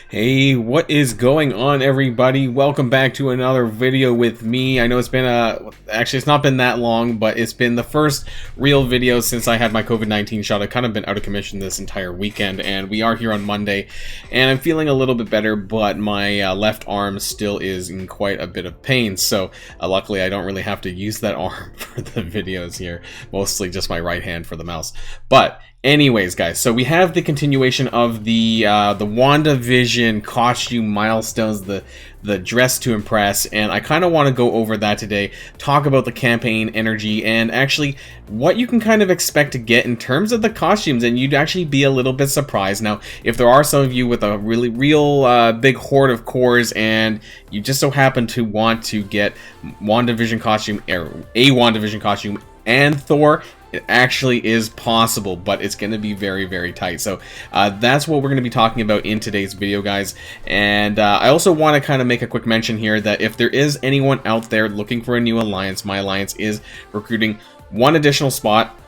Hey, what is going on, everybody? Welcome back to another video with me. I know it's been actually it's not been that long, but it's been the first real video since I had my COVID-19 shot. I've kind of been out of commission this entire weekend, and we are here on Monday, and I'm feeling a little bit better, but my left arm still is in quite a bit of pain, so luckily I don't really have to use that arm for the videos here, mostly just my right hand for the mouse. But anyways, guys, so we have the continuation of the Wandavision costume milestones, the dress to impress, and I kind of want to go over that today, talk about the campaign energy, and actually what you can kind of expect to get in terms of the costumes, and you'd actually be a little bit surprised. Now, if there are some of you with a real big hoard of cores, and you just so happen to want to get Wandavision costume, or a Wandavision costume, and Thor, it actually is possible, but it's going to be very, very tight. So that's what we're going to be talking about in today's video, guys. And I also want to kind of make a quick mention here that if there is anyone out there looking for a new alliance, my alliance is recruiting one additional spot.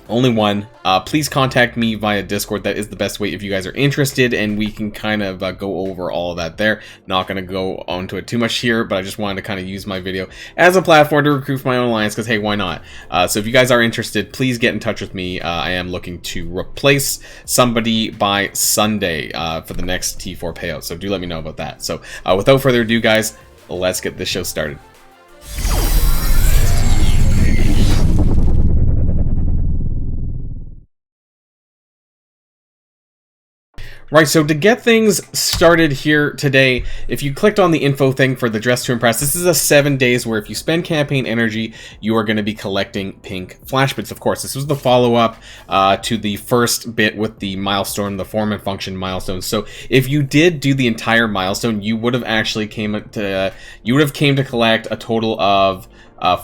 Only one. Please contact me via Discord. That is the best way if you guys are interested, and we can kind of go over all of that there. Not going to go onto it too much here, but I just wanted to kind of use my video as a platform to recruit for my own alliance, because hey, why not? So if you guys are interested, please get in touch with me. I am looking to replace somebody by Sunday for the next T4 payout, so do let me know about that. So without further ado, guys, let's get this show started. Right, so to get things started here today, if you clicked on the info thing for the Dress to Impress, this is a 7 days where if you spend campaign energy, you are going to be collecting pink flash bits. Of course, this was the follow-up to the first bit with the milestone, the form and function milestone. So if you did do the entire milestone, you would have actually came to collect a total of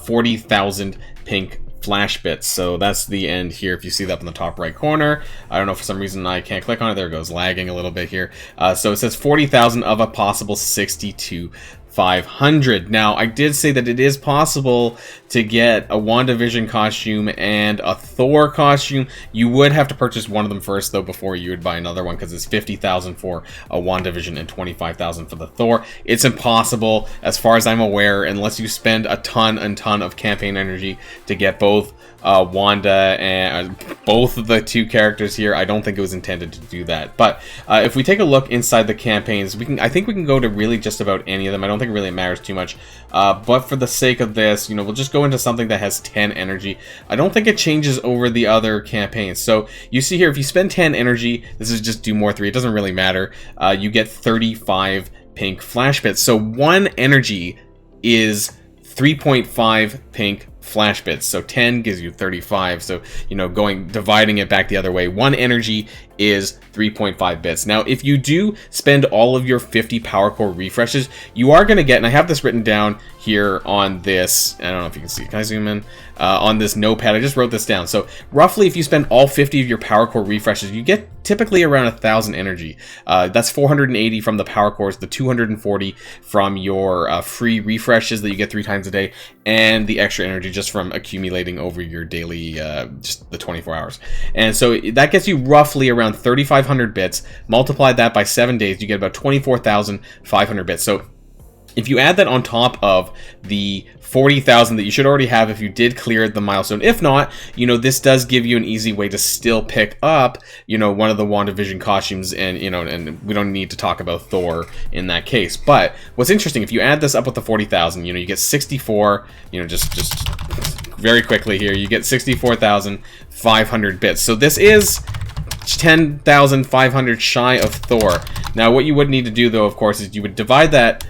40,000 pink flash bits. So that's the end here. If you see that up in the top right corner, I don't know, for some reason I can't click on it. There it goes, lagging a little bit here. So it says 40,000 of a possible 62,500. Now, I did say that it is possible to get a Wandavision costume and a Thor costume. You would have to purchase one of them first, though, before you would buy another one, because it's 50,000 for a Wandavision and 25,000 for the Thor. It's impossible, as far as I'm aware, unless you spend a ton of campaign energy to get both Wanda and both of the two characters here. I don't think it was intended to do that. But if we take a look inside the campaigns, I think we can go to really just about any of them. I don't think it really matters too much. But for the sake of this, you know, we'll just go into something that has 10 energy. I don't think it changes over the other campaigns. So you see here, if you spend 10 energy, this is just do more 3. It doesn't really matter. You get 35 pink flash bits. So 1 energy is 3.5 pink flash bits. So 10 gives you 35. So, you know, dividing it back the other way, 1 energy is 3.5 bits. Now, if you do spend all of your 50 power core refreshes, you are going to get, and I have this written down here on this, I don't know if you can see, can I zoom in? On this notepad, I just wrote this down. So roughly, if you spend all 50 of your power core refreshes, you get typically around 1,000 energy. That's 480 from the power cores, the 240 from your free refreshes that you get 3 times a day, and the extra energy just from accumulating over your daily, just the 24 hours. And so that gets you roughly around 3,500 bits. Multiply that by 7 days, you get about 24,500 bits. So if you add that on top of the 40,000 that you should already have if you did clear the milestone, if not, you know, this does give you an easy way to still pick up, you know, one of the Wandavision costumes, and, you know, and we don't need to talk about Thor in that case. But what's interesting, if you add this up with the 40,000, you know, you get 64, you know, just very quickly here, you get 64,500 bits. So this is 10,500 shy of Thor. Now, what you would need to do, though, of course, is you would divide that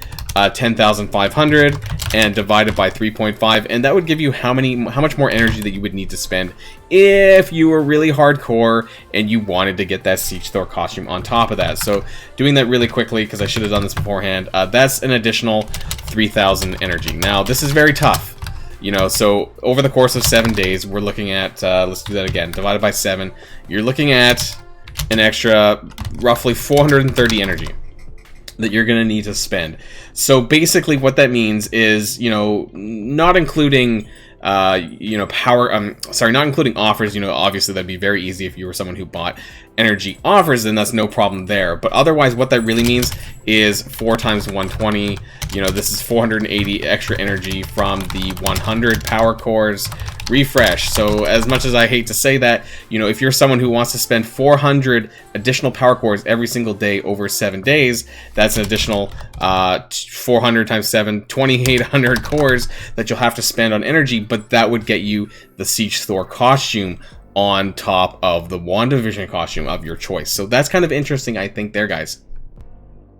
10,500 and divide it by 3.5, and that would give you how much more energy that you would need to spend if you were really hardcore and you wanted to get that Siege Thor costume on top of that. So doing that really quickly, because I should have done this beforehand, that's an additional 3,000 energy. Now, this is very tough. You know, so over the course of 7 days, we're looking at, let's do that again, divided by 7, you're looking at an extra roughly 430 energy that you're going to need to spend. So basically what that means is, you know, not including you know, not including offers, you know, obviously that'd be very easy if you were someone who bought energy offers, then that's no problem there. But otherwise, what that really means is 4 times 120. You know, this is 480 extra energy from the 100 power cores refresh. So as much as I hate to say that, you know, if you're someone who wants to spend 400 additional power cores every single day over 7 days, that's an additional 400 times 7, 2800 cores that you'll have to spend on energy, but that would get you the Siege Thor costume on top of the WandaVision costume of your choice. So that's kind of interesting, I think, there, guys.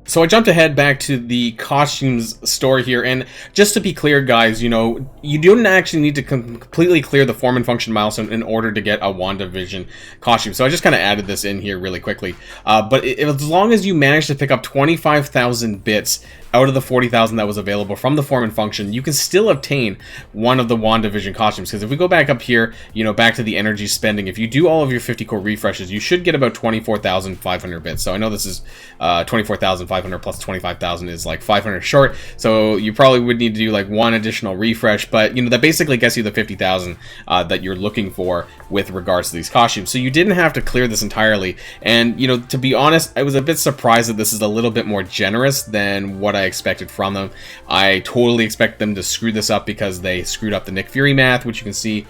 So I jumped ahead back to the costumes store here, and just to be clear, guys, you know, you don't actually need to completely clear the form and function milestone in order to get a WandaVision costume. So I just kind of added this in here really quickly. But as long as you manage to pick up 25,000 bits out of the 40,000 that was available from the form and function, you can still obtain one of the WandaVision costumes. Because if we go back up here, you know, back to the energy spending, if you do all of your 50 core refreshes, you should get about 24,500 bits. So I know this is 24,500 plus 25,000 is like 500 short. So you probably would need to do like one additional refresh, but you know, that basically gets you the 50,000 that you're looking for with regards to these costumes. So you didn't have to clear this entirely. And you know, to be honest, I was a bit surprised that this is a little bit more generous than what I expected from them. I totally expect them to screw this up because they screwed up the Nick Fury math, which you can see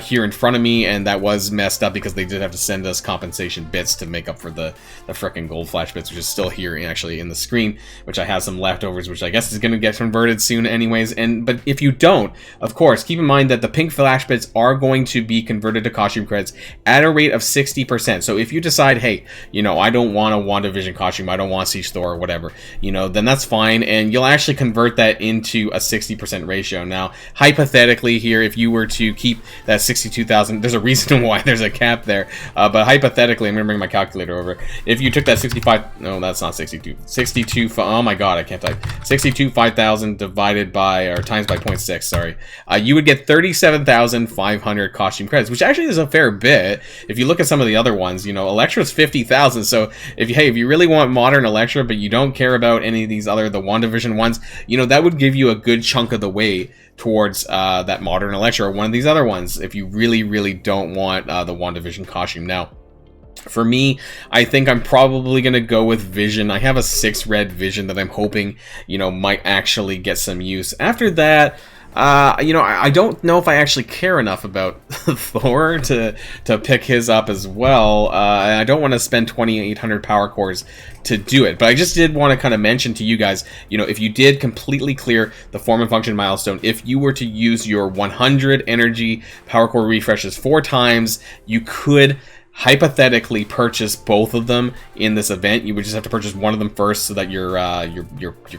here in front of me, and that was messed up because they did have to send us compensation bits to make up for the frickin' gold flash bits, which is still here actually in the screen, which I have some leftovers, which I guess is going to get converted soon anyways. But if you don't, of course, keep in mind that the pink flash bits are going to be converted to costume credits at a rate of 60%. So if you decide, hey, you know, I don't want a WandaVision costume, I don't want Siege Thor or whatever, you know, then that's fine, and you'll actually convert that into a 60% ratio. Now, hypothetically here, if you were to keep that 62,000, there's a reason why there's a cap there, but hypothetically, I'm going to bring my calculator over. If you took that 65, no, that's not 62, 62, oh my god, I can't type, 5,000 divided by, or times by 0.6, sorry, you would get 37,500 costume credits, which actually is a fair bit. If you look at some of the other ones, you know, Elektra's 50,000, so if you really want modern Elektra, but you don't care about any of these other, the WandaVision ones, you know, that would give you a good chunk of the way towards that modern Elektra or one of these other ones if you really don't want the WandaVision costume. Now, for me, I think I'm probably going to go with Vision. I have a 6 red Vision that I'm hoping, you know, might actually get some use. After that, you know, I don't know if I actually care enough about Thor to pick his up as well. I don't want to spend 2,800 power cores to do it, but I just did want to kind of mention to you guys, you know, if you did completely clear the form and function milestone, if you were to use your 100 energy power core refreshes 4 times, you could hypothetically purchase both of them in this event. You would just have to purchase one of them first so that your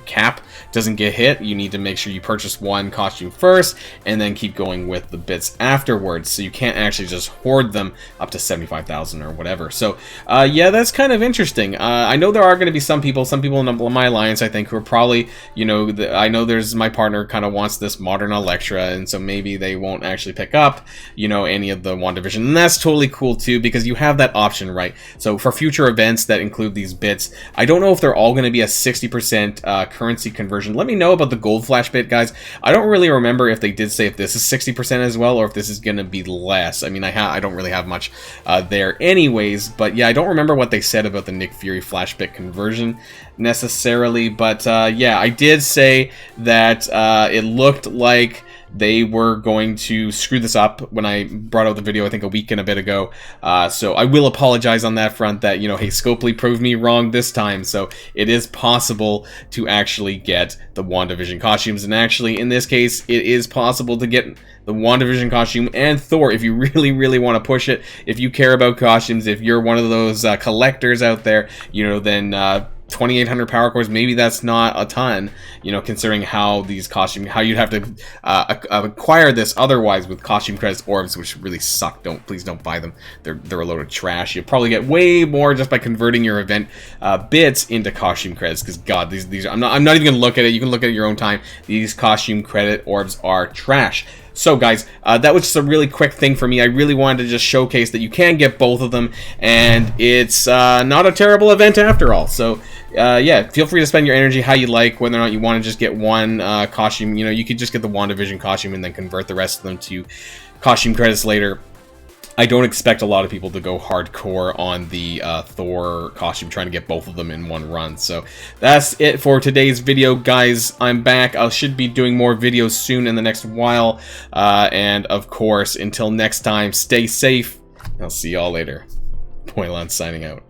cap doesn't get hit. You need to make sure you purchase one costume first and then keep going with the bits afterwards, so you can't actually just hoard them up to 75,000 or whatever. So yeah, that's kind of interesting. I know there are going to be some people in my alliance, I think, who are probably, you know, I know there's my partner kind of wants this modern Elektra, and so maybe they won't actually pick up, you know, any of the WandaVision, and that's totally cool too, because you have that option, right? So for future events that include these bits, I don't know if they're all going to be a 60% currency conversion. Let me know about the gold flash bit, guys. I don't really remember if they did say if this is 60% as well, or if this is going to be less. I mean, I don't really have much there anyways, but yeah, I don't remember what they said about the Nick Fury flash bit conversion necessarily, but yeah, I did say that it looked like they were going to screw this up when I brought out the video, I think a week and a bit ago. So I will apologize on that front that, you know, hey, Scopely proved me wrong this time. So it is possible to actually get the WandaVision costumes. And actually, in this case, it is possible to get the WandaVision costume and Thor if you really want to push it. If you care about costumes, if you're one of those collectors out there, you know, then 2,800 power cores, maybe that's not a ton, you know, considering how these costume, how you'd have to acquire this otherwise with costume credits orbs, which really suck. Please don't buy them. They're a load of trash. You'll probably get way more just by converting your event bits into costume credits, because god, these I'm not even gonna look at it. You can look at it at your own time. These costume credit orbs are trash. So guys, that was just a really quick thing for me. I really wanted to just showcase that you can get both of them, and it's not a terrible event after all. So yeah, feel free to spend your energy how you like, whether or not you want to just get one costume. You know, you could just get the WandaVision costume and then convert the rest of them to costume credits later. I don't expect a lot of people to go hardcore on the Thor costume, trying to get both of them in one run. So that's it for today's video, guys. I'm back. I should be doing more videos soon in the next while. And of course, until next time, stay safe. I'll see y'all later. Poilon signing out.